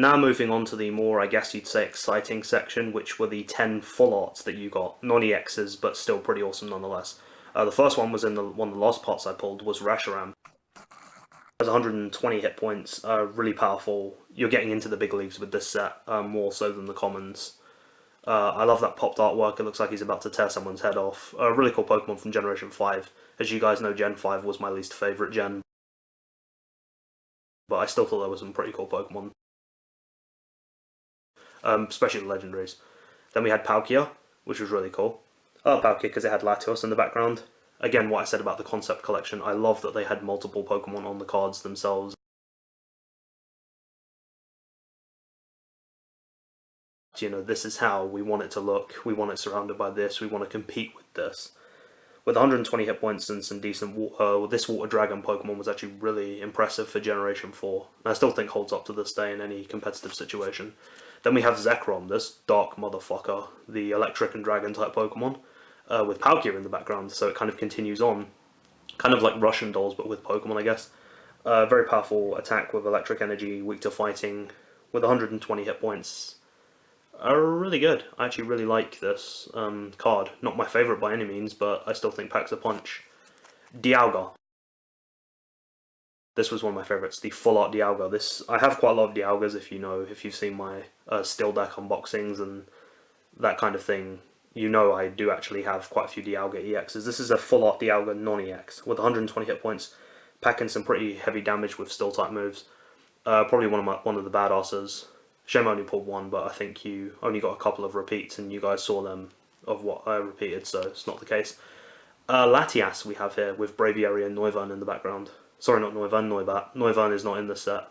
now moving on to the more, I guess you'd say, exciting section, which were the 10 full arts that you got. Non-EXs, but still pretty awesome nonetheless. The first one was in one of the last parts I pulled, was Reshiram. Has 120 hit points, really powerful. You're getting into the big leagues with this set, more so than the commons. I love that popped artwork, it looks like he's about to tear someone's head off. A really cool Pokemon from Generation 5. As you guys know, Gen 5 was my least favourite gen, but I still thought there was some pretty cool Pokemon. Especially the legendaries. Then we had Palkia, which was really cool. I love Palkia because it had Latios in the background. Again, what I said about the concept collection, I love that they had multiple Pokemon on the cards themselves. You know, this is how we want it to look, we want it surrounded by this, we want to compete with this. With 120 hit points and some decent water, this Water Dragon Pokemon was actually really impressive for Generation 4. And I still think holds up to this day in any competitive situation. Then we have Zekrom, this dark motherfucker, the electric and dragon type Pokemon, with Palkia in the background, so it kind of continues on. Kind of like Russian dolls, but with Pokemon, I guess. Very powerful attack with electric energy, weak to fighting, with 120 hit points. Really good. I actually really like this card. Not my favourite by any means, but I still think packs a punch. Dialga. This was one of my favourites, the full art Dialga. I have quite a lot of Dialgas, if you've seen my Steel Deck unboxings and that kind of thing. You know I do actually have quite a few Dialga EXs. This is a full art Dialga non-EX with 120 hit points, packing some pretty heavy damage with Steel type moves. Probably one of the badasses. Shame I only pulled one, but I think you only got a couple of repeats, and you guys saw them of what I repeated, so it's not the case. Latias we have here with Braviary and Noivern in the background. Sorry, not Noivern, Noibat. Noivern is not in this set.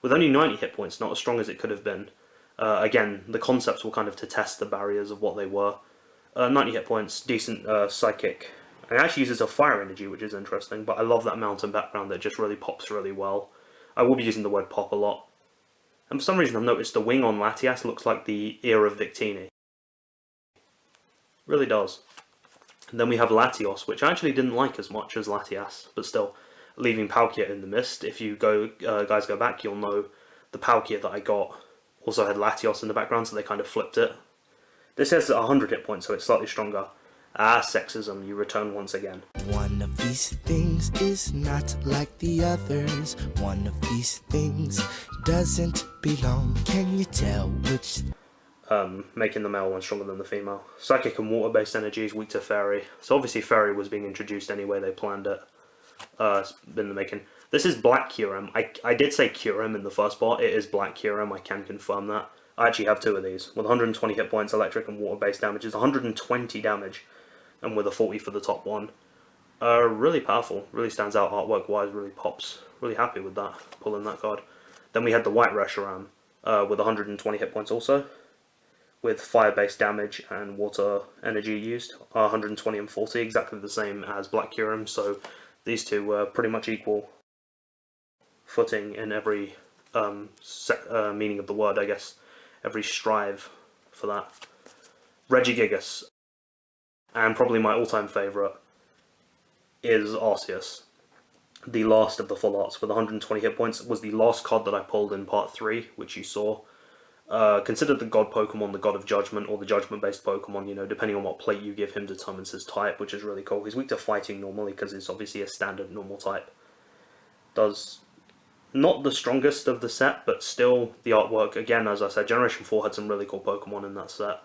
With only 90 hit points, not as strong as it could have been. Again, the concepts were kind of to test the barriers of what they were. 90 hit points, decent psychic. And it actually uses a fire energy, which is interesting, but I love that mountain background that just really pops really well. I will be using the word pop a lot. And for some reason I've noticed the wing on Latias looks like the ear of Victini. Really does. And then we have Latios, which I actually didn't like as much as Latias, but still, leaving Palkia in the mist. If you guys go back, you'll know the Palkia that I got also had Latios in the background, so they kind of flipped it. This has 100 hit points, so it's slightly stronger. Ah, sexism, you return once again. One of these things is not like the others. One of these things doesn't belong. Can you tell which? Making the male one stronger than the female. Psychic and water-based energy is weak to Fairy. So obviously Fairy was being introduced anyway, they planned it. It's been in the making. This is Black Kyurem. I did say Kyurem in the first part, it is Black Kyurem, I can confirm that. I actually have two of these, with 120 hit points, electric and water-based damage. It's 120 damage. And with a 40 for the top one. Really powerful, really stands out artwork wise, really pops. Really happy with that, pulling that card. Then we had the White Reshiram with 120 hit points also, with fire based damage and water energy used, 120 and 40, exactly the same as Black Kyurem, so these two were pretty much equal footing in every meaning of the word, I guess, every strive for that. Regigigas. And probably my all-time favourite is Arceus. The last of the full arts with 120 hit points was the last card that I pulled in part 3, which you saw. Considered the god Pokemon, the god of judgment, or the judgment-based Pokemon, you know, depending on what plate you give him determines his type, which is really cool. He's weak to fighting normally because it's obviously a standard normal type. Does not the strongest of the set, but still the artwork, again, as I said, Generation 4 had some really cool Pokemon in that set.